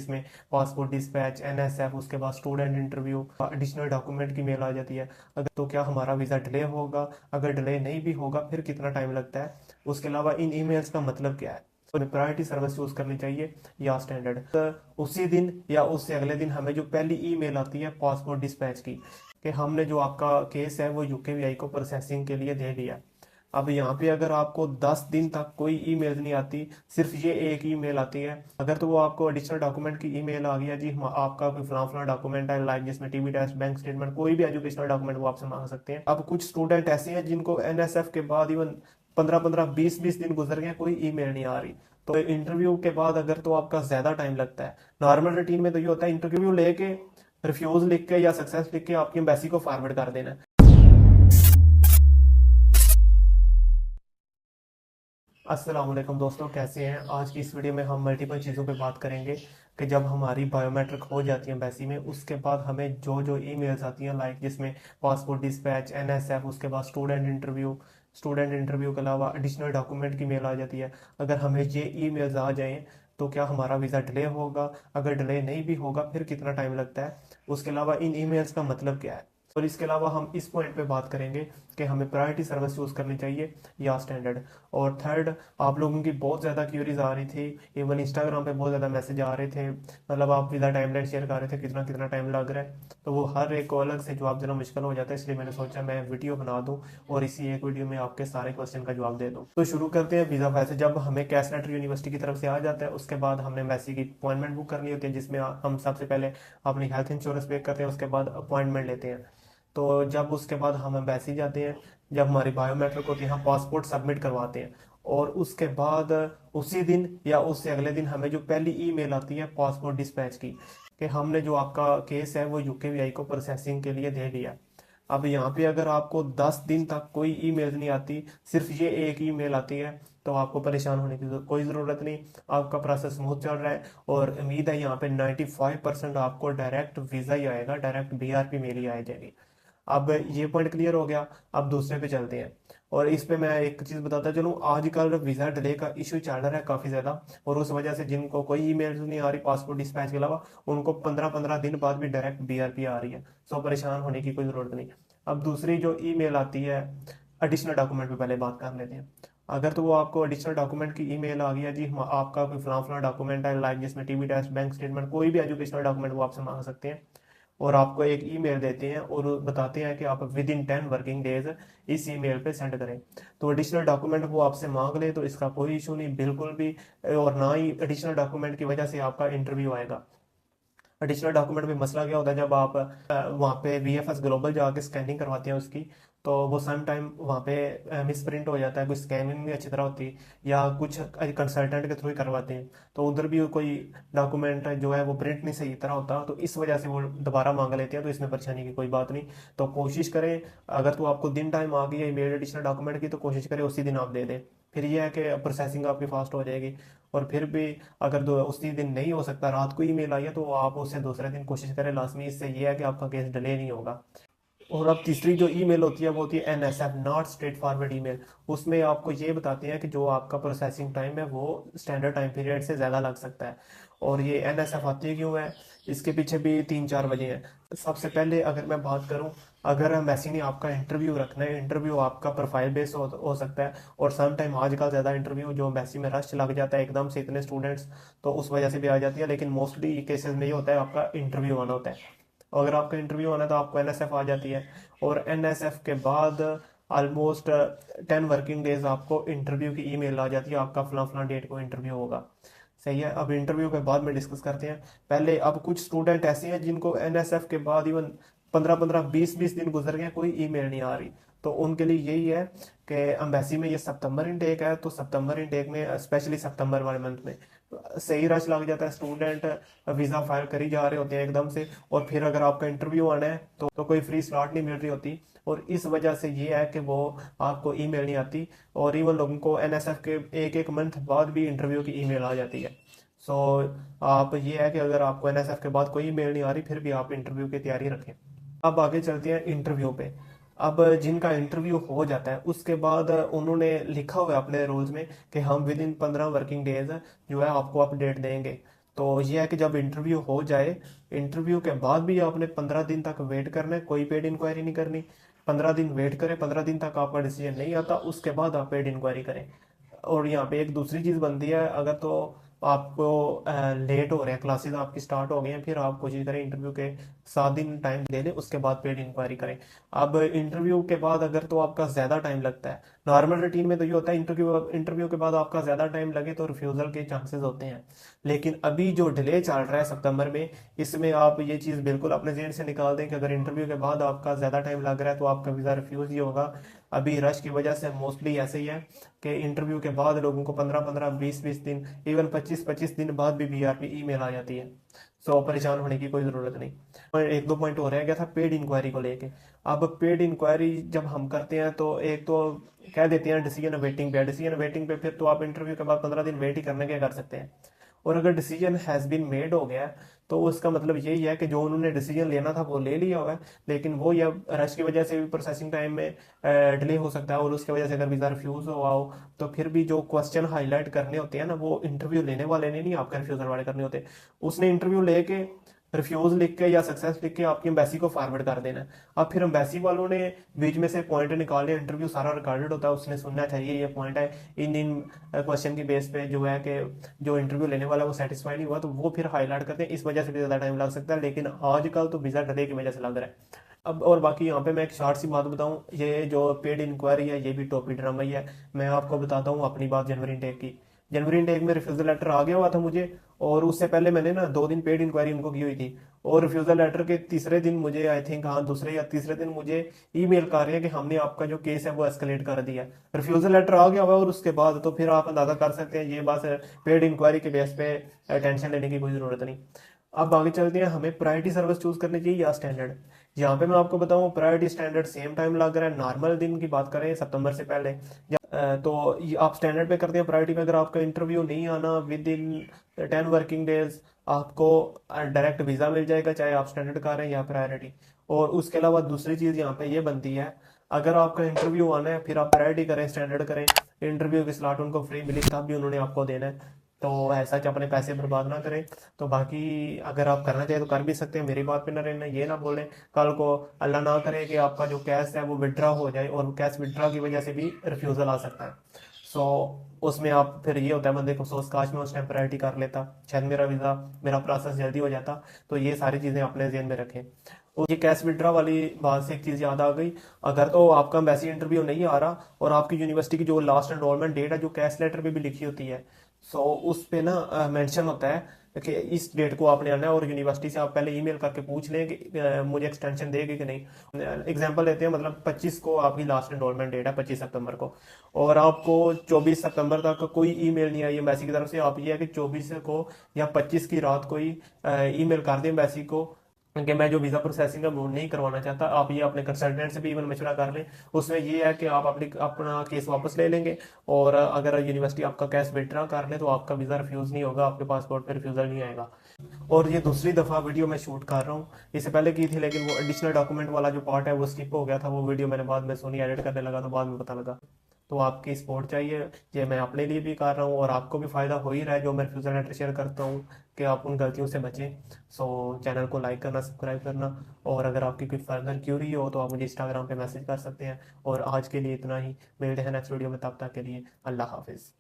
इसमें passport dispatch, NSF, उसके बाद स्टूडेंट इंटरव्यू, एडिशनल डॉक्यूमेंट की मेल आ जाती है। अगर तो क्या हमारा वीज़ा डिले होगा, अगर डिले नहीं भी होगा फिर कितना टाइम लगता है, उसके अलावा इन ईमेल्स का मतलब क्या है, तो हमें प्रायोरिटी सर्विस चूज करनी चाहिए या स्टैंडर्ड। तो उसी दिन या उससे अगले दिन हमें जो पहली ईमेल आती है पासपोर्ट डिस्पैच की कि हमने जो आपका केस है वो यूकेवीआई को प्रोसेसिंग के लिए दे दिया। अब यहाँ पे अगर आपको 10 दिन तक कोई ईमेल नहीं आती, सिर्फ ये एक ईमेल आती है, अगर तो वो आपको एडिशनल डॉक्यूमेंट की ईमेल आ गया जी आपका कोई फलां फलां डॉक्यूमेंट है, लाइक जिसमें टीबी टेस्ट, बैंक स्टेटमेंट, कोई भी एजुकेशनल डॉक्यूमेंट वो आपसे मांग सकते हैं। अब कुछ स्टूडेंट ऐसे हैं जिनको एनएसएफ के बाद इवन 15-15 20-20 दिन गुजर गए, कोई ईमेल नहीं आ रही। तो इंटरव्यू के बाद अगर तो आपका ज्यादा टाइम लगता है। नॉर्मल रूटीन में तो ये होता है इंटरव्यू लेके रिफ्यूज लिख के या सक्सेस लिख के आपकी एम्बेसी को फॉरवर्ड कर देना है। अस्सलाम वालेकुम दोस्तों, कैसे हैं। आज की इस वीडियो में हम मल्टीपल चीज़ों पे बात करेंगे कि जब हमारी बायोमेट्रिक हो जाती है एम्बेसी में, उसके बाद हमें जो जो ईमेल्स आती हैं, लाइक जिसमें पासपोर्ट डिस्पैच, एनएसएफ, उसके बाद स्टूडेंट इंटरव्यू के अलावा एडिशनल डॉक्यूमेंट की मेल आ जाती है। अगर हमें ये ईमेल्स आ जाएं तो क्या हमारा वीज़ा डिले होगा, अगर डिले नहीं भी होगा फिर कितना टाइम लगता है, उसके अलावा इन ईमेल्स का मतलब क्या है। और इसके अलावा हम इस पॉइंट पे बात करेंगे कि हमें प्रायोरिटी सर्विस चूज करनी चाहिए या स्टैंडर्ड। और थर्ड, आप लोगों की बहुत ज़्यादा क्यूरीज आ रही थी, इवन इंस्टाग्राम पे बहुत ज़्यादा मैसेज आ रहे थे, मतलब आप विदा टाइमलाइन शेयर कर रहे थे कितना कितना टाइम लग रहा है, तो वो हर एक को अलग से जवाब देना मुश्किल हो जाता है, इसलिए मैंने सोचा मैं वीडियो बना दूं और इसी एक वीडियो में आपके सारे क्वेश्चन का जवाब दे दूं। तो शुरू करते हैं वीज़ा। वैसे जब हमें कैश लेटर यूनिवर्सिटी की तरफ से आ जाता है, उसके बाद हमने एम्बेसी की अपॉइंटमेंट बुक करनी होती है, जिसमें हम सबसे पहले अपनी हेल्थ इंश्योरेंस पे करते हैं, उसके बाद अपॉइंटमेंट लेते हैं। तो जब उसके बाद हम एम्बेसी जाते हैं, जब हमारी बायोमेट्रिक होती है, हम पासपोर्ट सबमिट करवाते हैं, और उसके बाद उसी दिन या उससे अगले दिन हमें जो पहली ईमेल आती है पासपोर्ट डिस्पैच की कि हमने जो आपका केस है वो यूकेवीआई को प्रोसेसिंग के लिए दे दिया। अब यहाँ पे अगर आपको 10 दिन तक कोई ईमेल नहीं आती, सिर्फ ये एक ईमेल आती है, तो आपको परेशान होने की कोई ज़रूरत नहीं। आपका प्रोसेस स्मूथ चल रहा है और उम्मीद है यहाँ पे 95% आपको डायरेक्ट वीज़ा ही आएगा, डायरेक्ट बीआरपी मेल ही आ जाएगी। अब ये पॉइंट क्लियर हो गया। अब दूसरे पे चलते हैं, और इस पे मैं एक चीज बताता चलूँ, आजकल वीजा डिले का इशू चल रहा है काफी ज्यादा, और उस वजह से जिनको कोई ईमेल नहीं आ रही पासपोर्ट डिस्पैच के अलावा, उनको 15-15 दिन बाद भी डायरेक्ट बीआरपी आ रही है। सो परेशान होने की कोई जरूरत नहीं। अब दूसरी जो ईमेल आती है एडिशनल डॉक्यूमेंट पे पहले बात कर लेते हैं। अगर तो वो आपको एडिशनल डॉक्यूमेंट की ईमेल आ गया जी आपका कोई फलां फलां डॉक्यूमेंट है, लाइक जिसमें टीबी टेस्ट, बैंक स्टेटमेंट, कोई भी एजुकेशनल डॉक्यूमेंट वो आपसे मांग सकते हैं, और आपको एक ईमेल देते हैं और बताते हैं कि आप विद इन 10 वर्किंग डेज इस ईमेल पे सेंड करें। तो एडिशनल डॉक्यूमेंट वो आपसे मांग ले तो इसका कोई इशू नहीं, बिल्कुल भी। और ना ही एडिशनल डॉक्यूमेंट की वजह से आपका इंटरव्यू आएगा। एडिशनल डॉक्यूमेंट में मसला क्या होता है, जब आप वहाँ पे वीएफएस ग्लोबल जाके स्कैनिंग करवाते हैं उसकी, तो वो सम टाइम वहाँ पे मिस प्रिंट हो जाता है, कुछ स्कैनिंग नहीं अच्छी तरह होती, या कुछ कंसल्टेंट के थ्रू ही करवाते हैं, तो उधर भी कोई डॉक्यूमेंट जो है वो प्रिंट नहीं सही तरह होता, तो इस वजह से वो दोबारा मांग लेते हैं। तो इसमें परेशानी की कोई बात नहीं। तो कोशिश करें, अगर तो आपको दिन टाइम आ गई है ईमेल एडिशनल डॉक्यूमेंट की, तो कोशिश करें उसी दिन आप दे दें, फिर यह है कि प्रोसेसिंग आपकी फास्ट हो जाएगी। और फिर भी अगर उसी दिन नहीं हो सकता, रात को ईमेल आई है, तो आप उससे दूसरे दिन कोशिश करें लाजमी, इससे ये है कि आपका केस डिले नहीं होगा। और अब तीसरी जो ईमेल होती है वो होती है NSF, not straight forward email. उसमें आपको ये बताते हैं कि जो आपका प्रोसेसिंग टाइम है वो स्टैंडर्ड टाइम पीरियड से ज़्यादा लग सकता है। और ये एनएसएफ आती क्यों है, इसके पीछे भी 3-4 वजह हैं। सबसे पहले अगर मैं बात करूं, अगर एम्बेसी ने आपका इंटरव्यू रखना है, इंटरव्यू आपका प्रोफाइल बेस्ड हो सकता है, और सम टाइम आजकल ज़्यादा इंटरव्यू जो एम्बेसी में रश लग जाता है एकदम से इतने स्टूडेंट्स, तो उस वजह से भी आ जाती है, लेकिन मोस्टली केसेस में ये होता है आपका इंटरव्यू आना होता है। अगर आपका इंटरव्यू आना है तो आपको एनएसएफ आ जाती है, और एनएसएफ के बाद ऑलमोस्ट 10 वर्किंग डेज आपको इंटरव्यू की ईमेल आ जाती है, आपका फलां फलां डेट को इंटरव्यू होगा। सही है। अब इंटरव्यू के बाद में डिस्कस करते हैं। पहले अब कुछ स्टूडेंट ऐसे हैं जिनको एनएसएफ के बाद इवन 15-15 20-20 दिन गुजर गए, कोई ईमेल नहीं आ रही, तो उनके लिए यही है कि अम्बेसी में ये सितंबर इनटेक है, तो सितंबर इनटेक में स्पेशली सितंबर वाले मंथ में सही रश लग जाता है, स्टूडेंट वीज़ा फाइल कर ही जा रहे होते हैं एकदम से, और फिर अगर आपका इंटरव्यू आना है तो कोई फ्री स्लॉट नहीं मिल रही होती, और इस वजह से ये है कि वो आपको ईमेल नहीं आती। और इवन लोगों को एनएसएफ के एक एक मंथ बाद भी इंटरव्यू की ईमेल आ जाती है। सो आप ये है कि अगर आपको एनएसएफ के बाद कोई ईमेल नहीं आ रही फिर भी आप इंटरव्यू की तैयारी रखें। अब आगे चलते हैं इंटरव्यू पे। अब जिनका इंटरव्यू हो जाता है उसके बाद उन्होंने लिखा हुआ है अपने रूल्स में कि हम विद इन 15 वर्किंग डेज जो है आपको अपडेट देंगे। तो ये है कि जब इंटरव्यू हो जाए, इंटरव्यू के बाद भी आपने 15 दिन तक वेट करना है, कोई पेड इंक्वायरी नहीं करनी। 15 दिन वेट करें, 15 दिन तक आपका डिसीजन नहीं आता, उसके बाद आप पेड इंक्वायरी करें। और यहाँ पे एक दूसरी चीज़ बनती है, अगर तो आपको लेट हो रहे हैं, क्लासेस आपकी स्टार्ट हो गई हैं, फिर आप कोशिश करें इंटरव्यू के 7 दिन टाइम ले लें, उसके बाद पेड इंक्वायरी करें। अब इंटरव्यू के बाद अगर तो आपका ज़्यादा टाइम लगता है, नॉर्मल रूटीन में तो ये होता है इंटरव्यू इंटरव्यू के बाद आपका ज़्यादा टाइम लगे तो रिफ्यूज़ल के चांसेस होते हैं। लेकिन अभी जो डिले चल रहा है सितंबर में, इसमें आप ये चीज़ बिल्कुल अपने जहन से निकाल दें कि अगर इंटरव्यू के बाद आपका ज़्यादा टाइम लग रहा है तो आपका वीज़ा रिफ्यूज़ ही होगा। अभी रश की वजह से मोस्टली ऐसे ही है कि इंटरव्यू के बाद लोगों को 15-15, 20-20 दिन, इवन 25-25 दिन बाद भी बीआरपी ईमेल आ जाती है। सो परेशान होने की कोई ज़रूरत नहीं। और एक दो पॉइंट हो रह गया था पेड इंक्वायरी को लेके। अब पेड इंक्वायरी जब हम करते हैं तो एक तो कह देते हैं डिसीजन वेटिंग पे, डिसीजन वेटिंग पे फिर तो आप इंटरव्यू के बाद 15 दिन वेट ही करने के कर सकते हैं। और अगर डिसीजन हैज़ बीन मेड हो गया है तो उसका मतलब यही है कि जो उन्होंने डिसीजन लेना था वो ले लिया हुआ है, लेकिन वो या रश की वजह से भी प्रोसेसिंग टाइम में डिले हो सकता है, और उसकी वजह से अगर वीज़ा रिफ्यूज़ हुआ हो तो फिर भी जो क्वेश्चन हाईलाइट करने होते हैं ना, वो इंटरव्यू लेने वाले ने नहीं, आपका रिफ्यूज़ल वाले करने होते। उसने इंटरव्यू लेके रिफ्यूज लिख के या सक्सेस लिख के आपकी एम्बेसी को फॉरवर्ड कर देना है। अब फिर एम्बेसी वालों ने बीच में से पॉइंट निकालने, इंटरव्यू सारा रिकॉर्डेड होता है, उसने सुनना चाहिए ये पॉइंट है, इन इन क्वेश्चन की बेस पे जो है कि जो इंटरव्यू लेने वाला वो सेटिस्फाई नहीं हुआ, तो वो फिर हाईलाइट करते हैं। इस वजह से भी ज़्यादा टाइम लग सकता है, लेकिन आजकल तो वीज़ा डिले की वजह से लग रहा है। अब और बाकी यहाँ पे मैं एक शॉर्ट सी बात बताऊँ, ये जो पेड इंक्वायरी है ये भी टोपी ड्रामा ही है। मैं आपको बताता हूँ अपनी बात जनवरी इनटेक की। जनवरी इनटेक में रिफ्यूज़ल लेटर आ गया हुआ था मुझे, और उससे पहले मैंने ना 2 दिन पेड इंक्वायरी उनको की हुई थी। और रिफ्यूज़ल लेटर के तीसरे दिन मुझे, आई थिंक हाँ दूसरे या तीसरे दिन, मुझे ईमेल कर रहे हैं कि हमने आपका जो केस है वो एस्केलेट कर दिया। रिफ्यूज़ल लेटर आ गया हुआ है, और उसके बाद तो फिर आप अंदाज़ा कर सकते हैं ये बस पेड इंक्वायरी के बेस पे टेंशन लेने की कोई ज़रूरत नहीं। अब आगे चलते हैं, हमें प्रायोरिटी सर्विस चूज करनी चाहिए या स्टैंडर्ड। यहाँ पे मैं आपको बताऊँ, प्रायोरिटी स्टैंडर्ड सेम टाइम लग रहा है। नॉर्मल दिन की बात करें सितंबर से पहले, तो आप स्टैंडर्ड पे करते हैं प्रायोरिटी पे। अगर आपका इंटरव्यू नहीं आना विद इन 10 वर्किंग डेज, आपको डायरेक्ट वीज़ा मिल जाएगा, चाहे आप स्टैंडर्ड कर रहे हैं या प्रायोरिटी। और उसके अलावा दूसरी चीज़ यहाँ पे ये बनती है, अगर आपका इंटरव्यू आना है फिर आप प्रायोरिटी करें स्टैंडर्ड करें, इंटरव्यू की स्लॉट उनको फ्री मिली तब भी उन्होंने आपको देना है। तो ऐसा कि अपने पैसे बर्बाद ना करें। तो बाकी अगर आप करना चाहें तो कर भी सकते हैं, मेरी बात पे ना रहना, ये ना बोलें कल को अल्लाह ना करे कि आपका जो कैश है वो विड्रा हो जाए, और कैश विड्रा की वजह से भी रिफ्यूज़ल आ सकता है। सो उसमें आप फिर ये होता है बंदे को सोच, काश मैं उस टाइम प्रायोरिटी कर लेता, शायद मेरा वीज़ा, मेरा प्रोसेस जल्दी हो जाता। तो ये सारी चीज़ें अपने जहन में रखें। और ये कैश विड्रा वाली बात से एक चीज़ याद आ गई, अगर तो आपका एम्बेसी इंटरव्यू नहीं आ रहा और आपकी यूनिवर्सिटी की जो लास्ट एनरोलमेंट डेट है जो कैश लेटर पे भी लिखी होती है, सो उस पे ना मेंशन होता है कि इस डेट को आपने आना है, और यूनिवर्सिटी से आप पहले ईमेल करके पूछ लें कि मुझे एक्सटेंशन देगी कि नहीं। एग्जांपल लेते हैं, मतलब 25 को आपकी लास्ट एनरोलमेंट डेट है, 25 सितंबर को, और आपको 24 सितंबर तक कोई ईमेल नहीं आई एम्बेसी की तरफ से। आप ये है कि 24 को या 25 की रात को ही ईमेल कर दें एम्बेसी को कि मैं जो वीज़ा प्रोसेसिंग है वो नहीं करवाना चाहता। आप ये अपने कंसल्टेंट से भी इवन मशवरा कर लें। उसमें ये है कि आप अपना केस वापस ले लेंगे, और अगर यूनिवर्सिटी आपका केस विड्रा कर ले तो आपका वीज़ा रिफ्यूज़ नहीं होगा, आपके पासपोर्ट पे रिफ्यूज़ल नहीं आएगा। और ये दूसरी दफ़ा वीडियो मैं शूट कर रहा हूँ, इससे पहले की थी लेकिन वो एडिशनल डॉक्यूमेंट वाला जो पार्ट है वो स्किप हो गया था। वो वीडियो मैंने बाद में सोनी एडिट करने लगा तो बाद में पता लगा। तो आपकी सपोर्ट चाहिए, ये मैं अपने लिए भी कर रहा हूँ और आपको भी फ़ायदा हो ही रहा है जो मैं रिफ्यूज़ल लेटर शेयर करता हूँ, कि आप उन गलतियों से बचें। सो चैनल को लाइक करना, सब्सक्राइब करना, और अगर आपकी कोई फर्दर क्यूरी हो तो आप मुझे इंस्टाग्राम पे मैसेज कर सकते हैं। और आज के लिए इतना ही, मिलते हैं नेक्स्ट वीडियो में, तब तक के लिए अल्लाह हाफिज़।